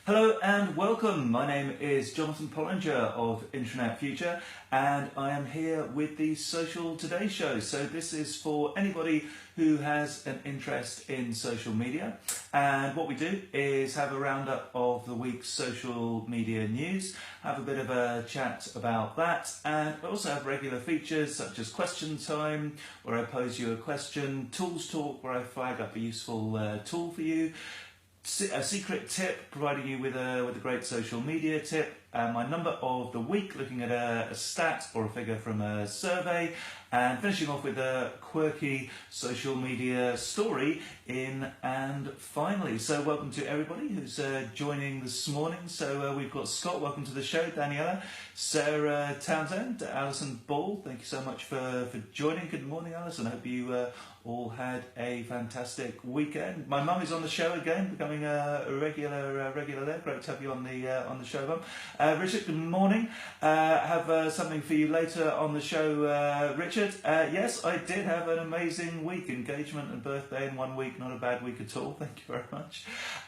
Hello and welcome. My name is Jonathan Pollinger of Intranet Future, and I am here with the Social Today Show. So this is for anybody who has an interest in social media, and what we do is have a roundup of the week's social media news, have a bit of a chat about that, and also have regular features such as Question Time, where I pose you a question, Tools Talk, where I flag up a useful tool for you, a secret tip, providing you with a great social media tip, my number of the week, looking at a stat or a figure from a survey, and finishing off with a quirky social media story in and finally. So welcome to everybody who's joining this morning. So we've got Scott, welcome to the show, Daniela, Sarah Townsend, Alison Ball, thank you so much for joining. Good morning, Alison. I hope you all had a fantastic weekend. My mum is on the show again, becoming a regular there. Great to have you on the show, Mum. Richard, good morning. Have something for you later on the show, Richard. Yes, I did have an amazing week. Engagement and birthday in 1 week, not a bad week at all. Thank you very much.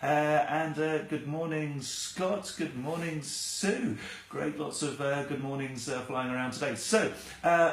And good morning, Scott. Good morning, Sue. Great, lots of good mornings flying around today. So,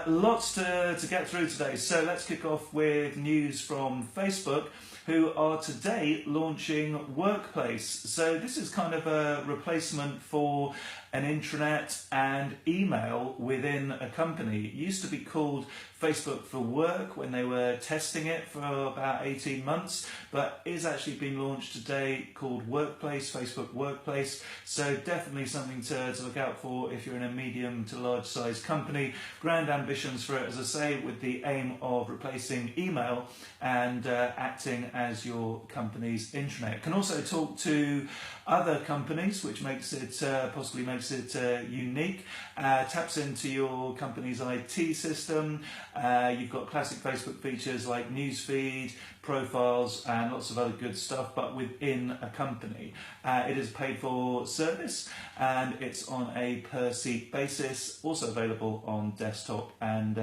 lots to get through today. So let's kick off with news from Facebook, who are today launching Workplace. So this is kind of a replacement for an intranet and email within a company. It used to be called Facebook for Work when they were testing it for about 18 months, but is actually being launched today called Workplace, Facebook Workplace. So definitely something to look out for if you're in a medium to large size company. Grand ambitions for it, as I say, with the aim of replacing email and acting as your company's intranet. It can also talk to other companies, which makes it possibly makes it unique. Taps into your company's IT system. You've got classic Facebook features like newsfeed, profiles, and lots of other good stuff, but within a company. It is paid for service, and it's on a per seat basis. Also available on desktop and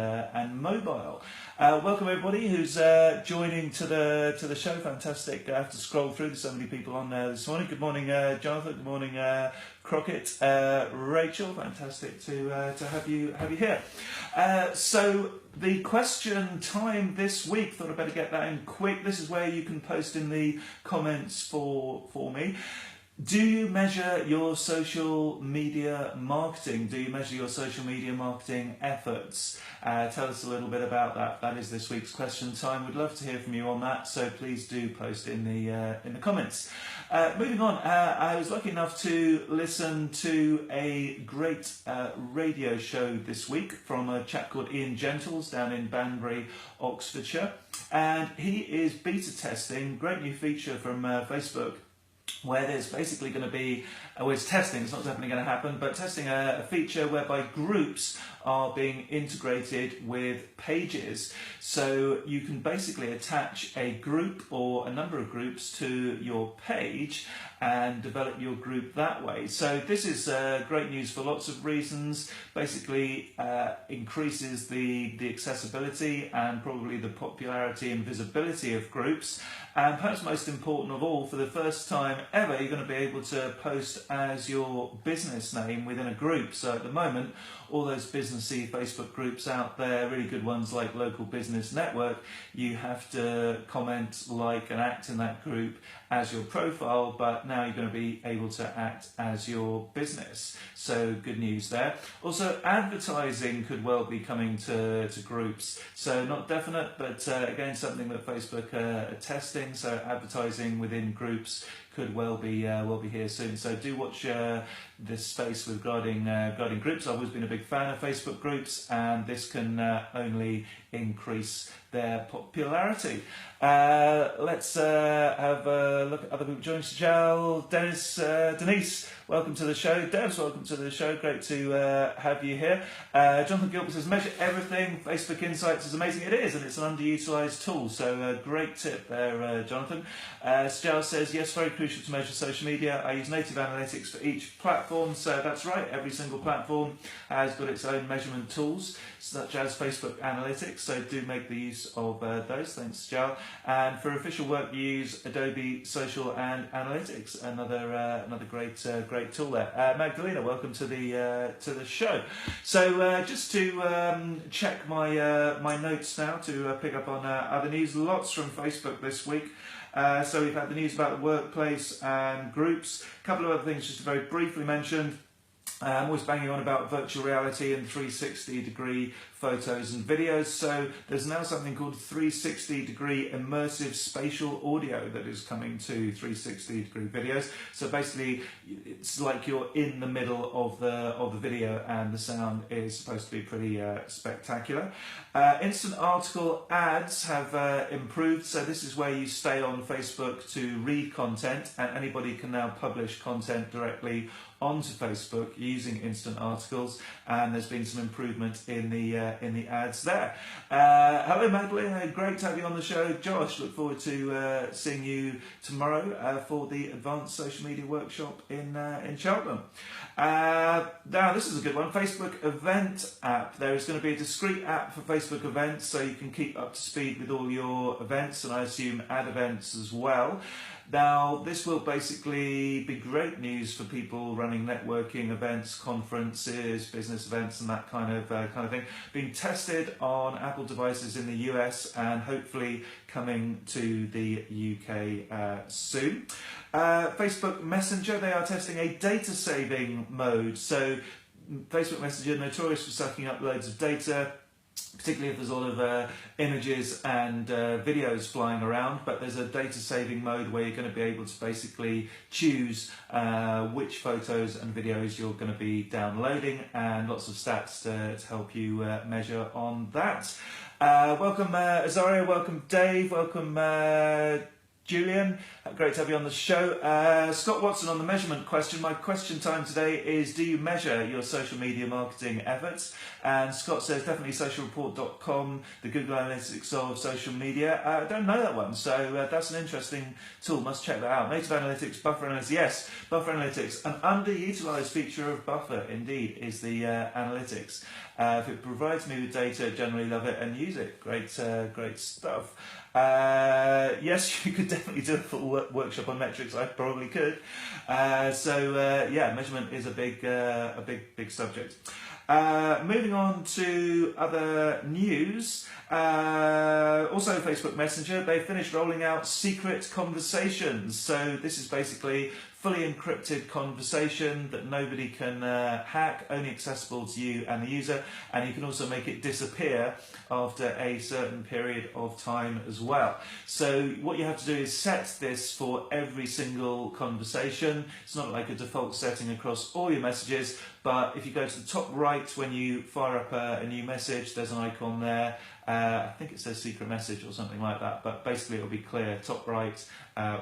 mobile. Welcome everybody who's joining to the show. Fantastic. I have to scroll through. There's so many people on there this morning. Good morning, Jonathan. Good morning, Crockett. Rachel. Fantastic to have you here. So the question time this week, thought I'd better get that in quick. This is where you can post in the comments for me. Do you measure your social media marketing? Do you measure your social media marketing efforts? Tell us a little bit about that. That is this week's question time. We'd love to hear from you on that, so please do post in the comments. Moving on, I was lucky enough to listen to a great radio show this week from a chap called Ian Gentles down in Banbury, Oxfordshire, and he is beta testing, great new feature from Facebook, where there's basically going to be, it's testing, it's not definitely going to happen, but testing a feature whereby groups are being integrated with pages. So you can basically attach a group or a number of groups to your page and develop your group that way. So this is great news for lots of reasons. Basically increases the accessibility and probably the popularity and visibility of groups. And perhaps most important of all, for the first time ever, you're going to be able to post as your business name within a group. So at the moment, all those businessy Facebook groups out there, really good ones like Local Business Network, you have to comment, like, and act in that group as your profile, but now you're going to be able to act as your business. So good news there. Also, advertising could well be coming to groups. So not definite, but again, something that Facebook are testing. So advertising within groups could well be here soon. So do watch this space regarding groups. I've always been a big fan of Facebook groups, and this can only increase their popularity. Let's have a look at other people joining. Sajal, Denise, welcome to the show. Devs, welcome to the show. Great to have you here. Jonathan Gilbert says, measure everything. Facebook Insights is amazing. It is, and it's an underutilized tool. So great tip there, Jonathan. Sajal says, yes, very crucial to measure social media. I use native analytics for each platform. So that's right. Every single platform has got its own measurement tools, such as Facebook Analytics. Analytics, so do make the use of those. Thanks, Giles. And for official work, use Adobe Social and Analytics, another great tool there. Magdalena, welcome to the show. So just to check my notes now to pick up on other news. Lots from Facebook this week. So we've had the news about the workplace and groups. A couple of other things just to very briefly mention. I'm always banging on about virtual reality and 360-degree photos and videos. So there's now something called 360-degree immersive spatial audio that is coming to 360-degree videos. So basically, it's like you're in the middle of the video, and the sound is supposed to be pretty spectacular. Instant article ads have improved. So this is where you stay on Facebook to read content, and anybody can now publish content directly onto Facebook using instant articles, and there's been some improvement in the ads there. Hello Magdalena, great to have you on the show. Josh, look forward to seeing you tomorrow for the Advanced Social Media Workshop in Cheltenham. Now this is a good one. Facebook Event app. There is going to be a discrete app for Facebook events, so you can keep up to speed with all your events, and I assume ad events as well. Now, this will basically be great news for people running networking events, conferences, business events, and that kind of thing. Being tested on Apple devices in the US and hopefully coming to the UK soon. Facebook Messenger, they are testing a data saving mode. So, Facebook Messenger, notorious for sucking up loads of data, particularly if there's a lot of images and videos flying around, but there's a data saving mode where you're going to be able to basically choose which photos and videos you're going to be downloading, and lots of stats to help you measure on that. Welcome Azaria, welcome Dave, welcome Julian, great to have you on the show. Scott Watson on the measurement question. My question time today is, do you measure your social media marketing efforts? And Scott says definitely socialreport.com, the Google Analytics of social media. I don't know that one, so that's an interesting tool. Must check that out. Native Analytics, Buffer Analytics. Yes, Buffer Analytics. An underutilized feature of Buffer, indeed, is the analytics. If it provides me with data, generally love it and use it. Great stuff. Yes, you could definitely do a full workshop on metrics. I probably could. Yeah, measurement is a big subject. Moving on to other news. Also, Facebook Messenger, they finished rolling out secret conversations. So this is basically fully encrypted conversation that nobody can hack, only accessible to you and the user, and you can also make it disappear after a certain period of time as well. So what you have to do is set this for every single conversation. It's not like a default setting across all your messages, but if you go to the top right when you fire up a new message, there's an icon there. I think it says secret message or something like that, but basically it'll be clear, top right,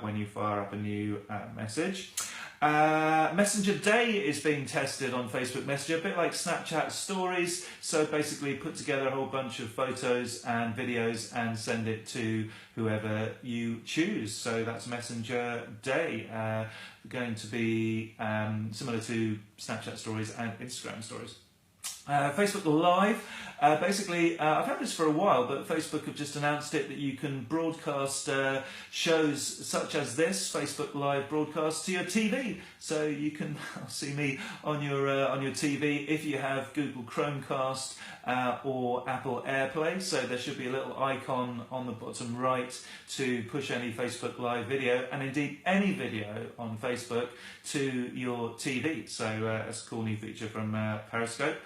when you fire up a new message. Messenger Day is being tested on Facebook Messenger, a bit like Snapchat Stories. So basically put together a whole bunch of photos and videos and send it to whoever you choose. So that's Messenger Day. Going to be similar to Snapchat Stories and Instagram Stories. Facebook Live. Basically, I've had this for a while, but Facebook have just announced it, that you can broadcast shows such as this, Facebook Live broadcast, to your TV. So you can see me on your TV if you have Google Chromecast or Apple AirPlay. So there should be a little icon on the bottom right to push any Facebook Live video, and indeed any video on Facebook, to your TV. So that's a cool new feature from Periscope.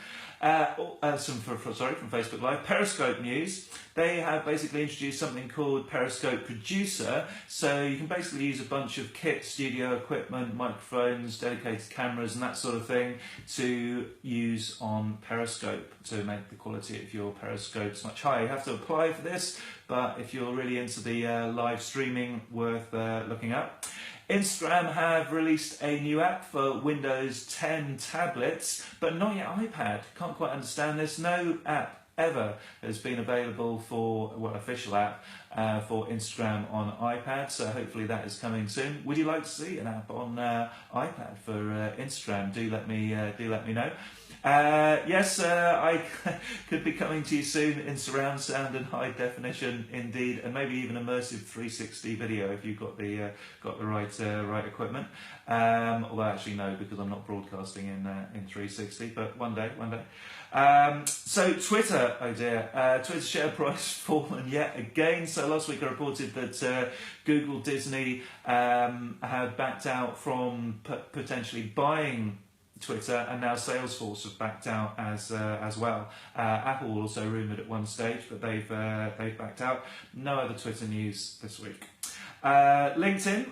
From Facebook Live. Periscope News, they have basically introduced something called Periscope Producer. So you can basically use a bunch of kit, studio equipment, microphones, dedicated cameras and that sort of thing to use on Periscope to make the quality of your Periscopes much higher. You have to apply for this, but if you're really into the live streaming, worth looking up. Instagram have released a new app for Windows 10 tablets, but not yet iPad. Can't quite understand this. No app ever has been available for, well, official app for Instagram on iPad, so hopefully that is coming soon. Would you like to see an app on iPad for Instagram? Do let me know. Yes, I could be coming to you soon in surround sound and high definition, indeed, and maybe even immersive 360 video if you've got the right equipment. Although actually no, because I'm not broadcasting in 360. But one day. So Twitter, oh dear, Twitter's share price fallen yet again. So last week I reported that Google, Disney had backed out from potentially buying Twitter, and now Salesforce have backed out as well. Apple also rumoured at one stage, but they've backed out. No other Twitter news this week. LinkedIn.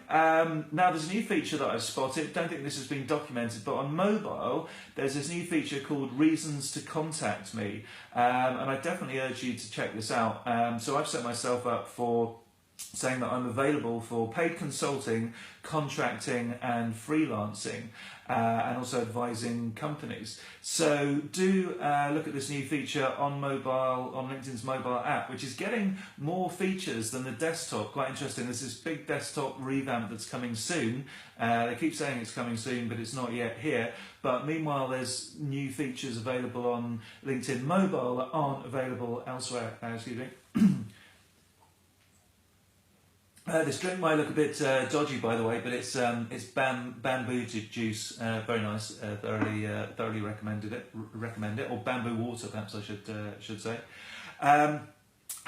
Now there's a new feature that I've spotted. Don't think this has been documented, but on mobile there's this new feature called Reasons to Contact Me, and I definitely urge you to check this out. So I've set myself up for saying that I'm available for paid consulting, contracting and freelancing, and also advising companies. So do look at this new feature on mobile, on LinkedIn's mobile app, which is getting more features than the desktop. Quite interesting. There's this big desktop revamp that's coming soon. They keep saying it's coming soon, but it's not yet here. But meanwhile, there's new features available on LinkedIn mobile that aren't available elsewhere. Excuse me. This drink might look a bit dodgy, by the way, but it's bamboo juice, very nice. Thoroughly recommend it, or bamboo water, perhaps I should say.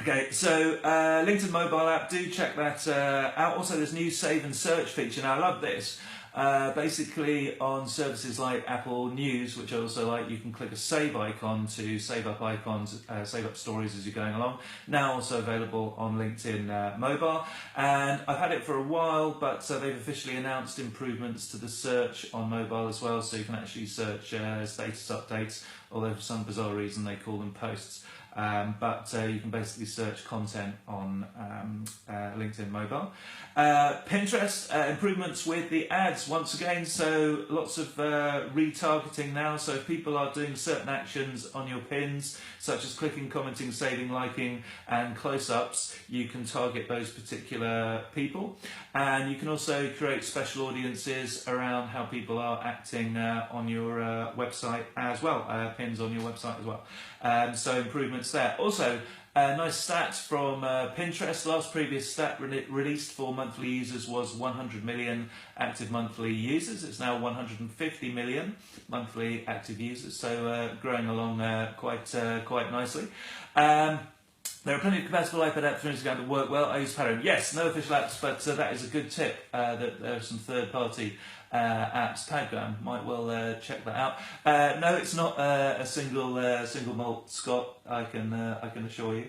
Okay, so LinkedIn mobile app, do check that out. Also, there's new save and search feature. Now, I love this. Basically, on services like Apple News, which I also like, you can click a save icon to save up icons, save up stories as you're going along. Now also available on LinkedIn mobile, and I've had it for a while, but they've officially announced improvements to the search on mobile as well, so you can actually search status updates, although for some bizarre reason they call them posts. But you can basically search content on LinkedIn mobile. Pinterest, improvements with the ads once again, so lots of retargeting now. So if people are doing certain actions on your pins, such as clicking, commenting, saving, liking and close-ups, you can target those particular people. And you can also create special audiences around how people are acting on your website as well, pins on your website as well. So improvements there. Also, nice stat from Pinterest. Last previous stat released for monthly users was 100 million active monthly users. It's now 150 million monthly active users, so growing along quite nicely. There are plenty of compatible iPad apps for Instagram that work well. I use Pattern. Yes, no official apps, but that is a good tip. That there are some third-party apps. Padgram, might well check that out. No, it's not a single malt Scott. I can assure you.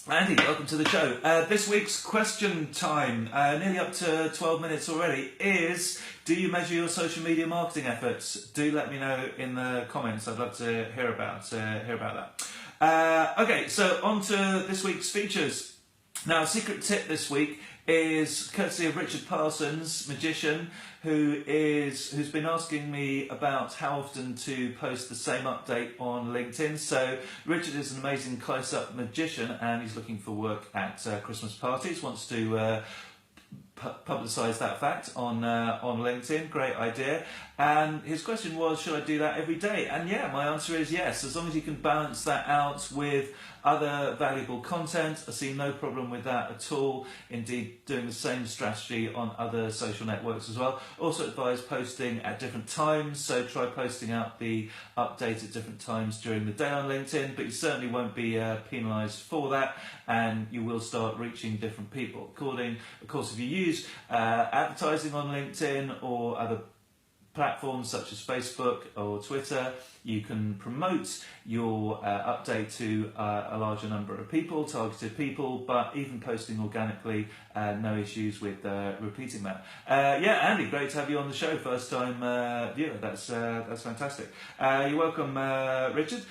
Andy, welcome to the show. This week's question time, nearly up to 12 minutes already, is: do you measure your social media marketing efforts? Do let me know in the comments. I'd love to hear about that. Okay, so on to this week's features. Now, a secret tip this week is courtesy of Richard Parsons, magician, who's been asking me about how often to post the same update on LinkedIn. So Richard is an amazing close-up magician, and he's looking for work at Christmas parties. Wants to publicise that fact on LinkedIn. Great idea. And his question was, should I do that every day? And yeah, my answer is yes. As long as you can balance that out with other valuable content, I see no problem with that at all. Indeed, doing the same strategy on other social networks as well. Also advise posting at different times, so try posting out the update at different times during the day on LinkedIn, but you certainly won't be penalised for that, and you will start reaching different people. Of course, if you use advertising on LinkedIn or other platforms such as Facebook or Twitter, you can promote your update to a larger number of people, targeted people, but even posting organically, no issues with repeating that. Yeah, Andy, great to have you on the show, first time viewer. That's fantastic. You're welcome, Richard.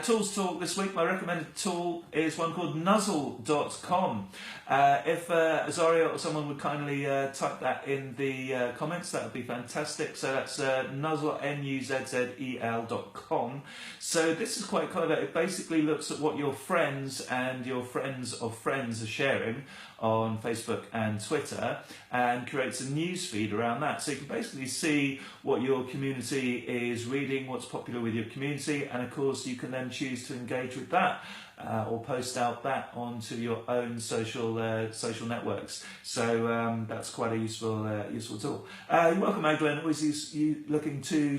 Tools talk this week. My recommended tool is one called Nuzzle.com. If Azaria or someone would kindly type that in the comments, that would be fantastic. So that's Nuzzel, NUZZEL.com. So this is quite clever. It basically looks at what your friends and your friends of friends are sharing on Facebook and Twitter and creates a news feed around that. So you can basically see what your community is reading, what's popular with your community, and of course you can then choose to engage with that. Or post out that onto your own social networks. So that's quite a useful tool. You're welcome, Magdalene. Always you looking to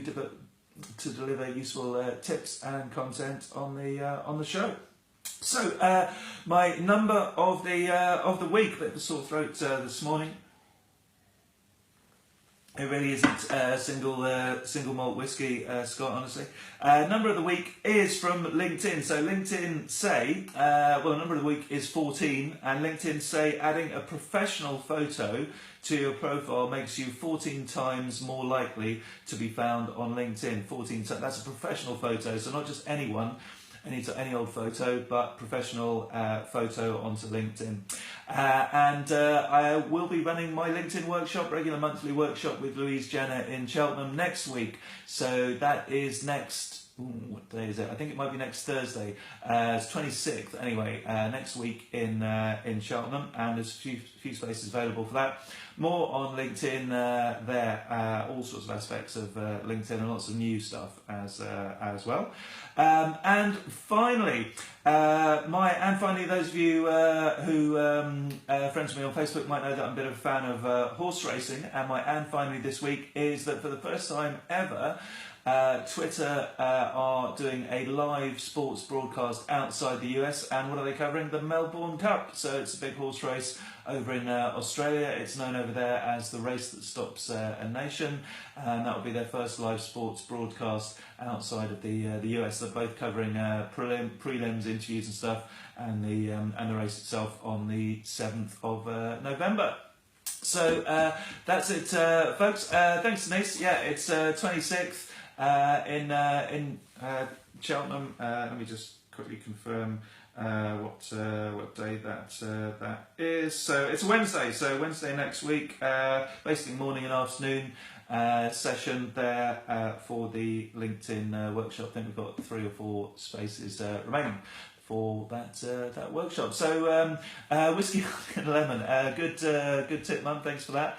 deliver useful tips and content on the show. So my number of the week, bit of a sore throat this morning. It really isn't single malt whiskey, Scott, honestly. Number of the week is from LinkedIn. So LinkedIn say, the number of the week is 14, and LinkedIn say adding a professional photo to your profile makes you 14 times more likely to be found on LinkedIn. 14 times. That's a professional photo, so not just anyone. Any old photo, but professional photo onto LinkedIn. And I will be running my LinkedIn workshop, regular monthly workshop with Louise Jenner in Cheltenham next week. So that is next, what day is it? I think it might be next Thursday. It's 26th anyway, next week in Cheltenham, and there's a few spaces available for that. More on LinkedIn there, all sorts of aspects of LinkedIn and lots of new stuff as well. And finally, those of you who friends with me on Facebook might know that I'm a bit of a fan of horse racing. And finally this week is that for the first time ever, Twitter are doing a live sports broadcast outside the US, and what are they covering? The Melbourne Cup. So it's a big horse race over in Australia. It's known over there as the race that stops a nation, and that will be their first live sports broadcast outside of the US. They're both covering prelims, interviews and stuff, and the race itself on the 7th of November. So that's it, folks. Thanks, Denise. Yeah, it's 26th. In Cheltenham. Let me just quickly confirm what day that is. So it's a Wednesday. So Wednesday next week, basically morning and afternoon session there for the LinkedIn workshop. I think we've got 3 or 4 spaces remaining for that workshop. So whiskey and lemon, good tip, Mum. Thanks for that.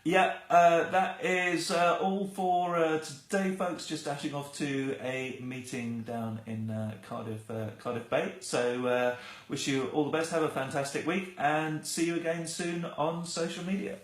That is all for today, folks. Just dashing off to a meeting down in Cardiff Bay. So wish you all the best. Have a fantastic week, and see you again soon on social media.